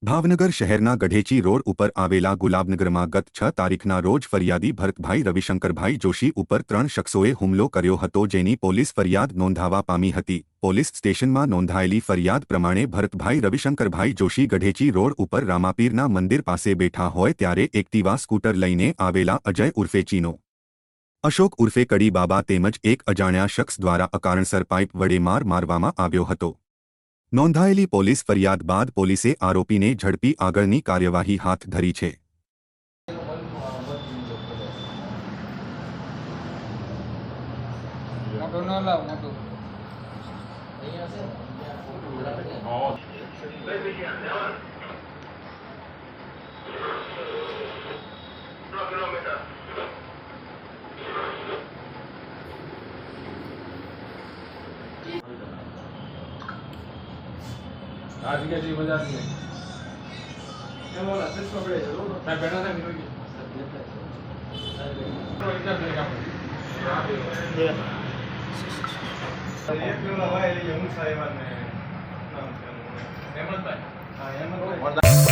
ભાવનગર શહેરના ગઢેચી રોડ ઉપર આવેલા ગુલાબનગરમાં ગત 6 તારીખના રોજ ફરિયાદી ભરતભાઈ રવિશંકરભાઈ જોશી ઉપર 3 શખ્સોએ હુમલો કર્યો હતો, જેની પોલીસ ફરિયાદ નોંધાવા પામી હતી। પોલીસ સ્ટેશનમાં નોંધાયેલી ફરિયાદ પ્રમાણે ભરતભાઈ રવિશંકરભાઈ જોશી ગઢેચી રોડ ઉપર રામાપીરના મંદિર પાસે બેઠા હોય ત્યારે એક્ટિવા સ્કૂટર લઈને આવેલા અજય ઉર્ફે ચીનો, અશોક ઉર્ફે કડી બાબા તેમજ એક અજાણ્યા શખ્સ દ્વારા અકારણસર પાઇપ વડે મારવામાં આવ્યો હતો। નોંધાયેલી પોલીસ ફરિયાદ બાદ પોલીસે આરોપીને ઝડપી આગળની કાર્યવાહી હાથ ધરી છે। आज के जी बाजार में ये वाला सच पकड़े जरूर मैं बैठा था मेरे तो इतना देगा ये क्यों लगा ये यंग साहिबान ने नाम से हेमंत भाई हां हेमंत भाई